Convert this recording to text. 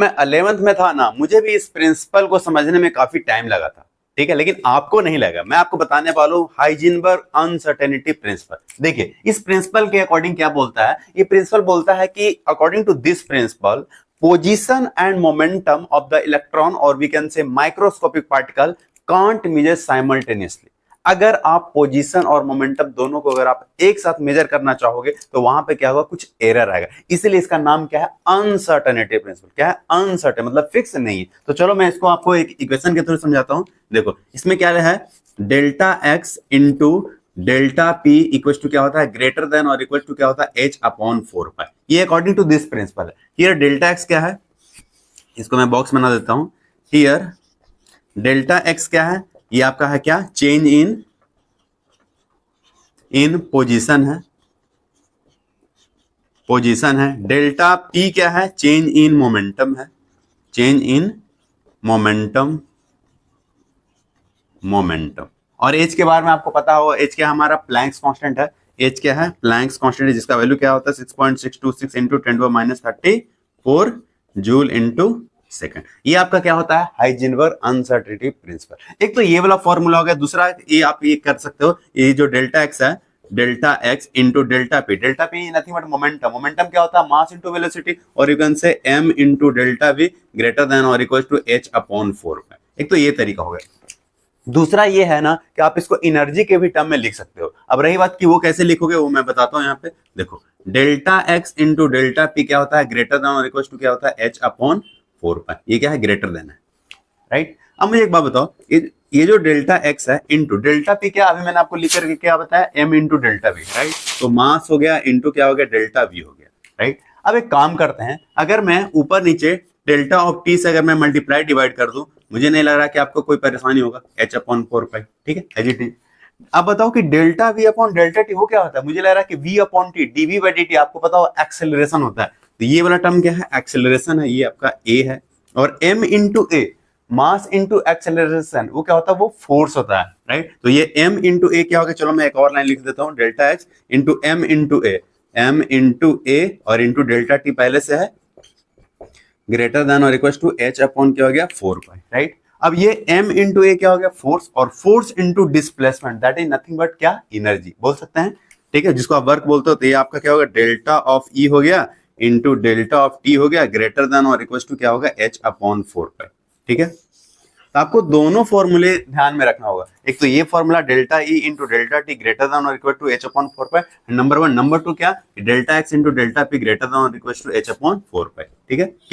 मैं 11th में था ना, मुझे भी इस प्रिंसिपल को समझने में काफी टाइम लगा था, ठीक है, लेकिन आपको नहीं लगा। मैं आपको बताने वाला हूं हाइजेनबर्ग अनसर्टेनिटी प्रिंसिपल। देखिए इस प्रिंसिपल के अकॉर्डिंग क्या बोलता है, ये प्रिंसिपल बोलता है कि according to this principle position and momentum of the electron और we can say microscopic particle can't measure simultaneously. अगर आप पोजीशन और मोमेंटम दोनों को अगर आप एक साथ मेजर करना चाहोगे तो वहां पे क्या होगा, कुछ एरर आएगा। इसीलिए इसका नाम क्या है, अनसर्टेनिटी प्रिंसिपल। क्या है, अनसर्टेन, मतलब फिक्स नहीं है। तो चलो मैं इसको आपको एक इक्वेशन के थ्रू समझाता हूं। देखो इसमें क्या है, delta x into delta p equal to क्या होता है, ग्रेटर देन और इक्वल टू क्या होता है, एच अपॉन 4 पाई। ये अकॉर्डिंग टू दिस प्रिंसिपल है। हियर डेल्टा एक्स क्या है, इसको मैं बॉक्स बना देता हूं। हियर डेल्टा एक्स क्या है, ये आपका है क्या, चेंज इन पोजीशन है, पोजीशन है। डेल्टा पी क्या है, चेंज इन मोमेंटम है, चेंज इन मोमेंटम, मोमेंटम। और एच के बारे में आपको पता हो, एच क्या हमारा प्लैंक्स कांस्टेंट है। एच क्या है, प्लैंक्स कांस्टेंट है, जिसका वैल्यू क्या होता है 6.626 इंटू 10⁻34 जूल इंटू सेकंड। ये आपका क्या होता है, हाइजेनबर्ग अनसर्टेनिटी प्रिंसिपल। एक तो ये वाला फॉर्मूला हो गया। दूसरा ये आप ये कर सकते हो, ये जो डेल्टा एक्स है, delta x into delta p. Delta p nothing but momentum. Momentum क्या होता है, मास इंटू वेलोसिटी, और you can say m into delta v greater than और इक्वल टू एच अपॉन 4। एक तो ये तरीका हो गया। दूसरा ये है ना कि आप इसको एनर्जी के भी टर्म में लिख सकते हो। अब रही बात कि वो कैसे लिखोगे, वो मैं बताता हूं। यहाँ पे देखो delta x into delta p क्या होता है, ग्रेटर देन और इक्वल टू क्या होता है, एच अपॉन 4 पाई। ये क्या है, ग्रेटर देन है, राइट। अब मुझे एक बात बताओ, ये जो डेल्टा एक्स है इंटू डेल्टा पी, क्या अभी मैंने आपको लिख करके क्या बताया, m into delta v, right. तो मास हो गया इंटू क्या हो गया, डेल्टा वी हो गया, राइट। अब एक काम करते हैं, अगर मैं ऊपर नीचे डेल्टा ऑफ टी से अगर मैं मल्टीप्लाई डिवाइड कर दूं, मुझे नहीं लग रहा कि आपको कोई परेशानी होगा, एच अपॉन 4 पाई, ठीक है, एज इट इज। अब बताओ कि delta v upon delta t वो क्या होता है, मुझे लग रहा है कि v upon t dv by d t, आपको पता हो एक्सेलरेशन होता है। तो ये वाला टर्म क्या है, एक्सेलरेशन है, ये आपका ए है। और m इंटू ए, मास इंटू एक्सेलरेशन, वो क्या होता है, वो फोर्स होता है, राइट। तो ये m इंटू ए क्या होगा, चलो मैं एक और लाइन लिख देता हूँ, delta x into m into a, m into a और इंटू डेल्टा टी पहले से है, ग्रेटर देन और इक्वल टू एच अपॉन क्या हो गया, 4 पाई, राइट। अब ये m इंटू ए क्या हो गया, फोर्स, और force into displacement, that is nothing but क्या, एनर्जी बोल सकते हैं, ठीक है, जिसको आप वर्क बोलते हो। तो ये आपका क्या होगा, डेल्टा ऑफ ई हो गया इंटू डेल्टा ऑफ टी हो गया, ग्रेटर देन और इक्वल टू क्या होगा, एच अपॉन 4 पाई, ठीक है। तो आपको दोनों फॉर्मूले ध्यान में रखना होगा। एक तो ये formula delta E into delta t greater than और equal to h upon 4 pi, number 1। Number 2 क्या, delta x into delta p greater than और equal to h upon 4 pi, ठीक है।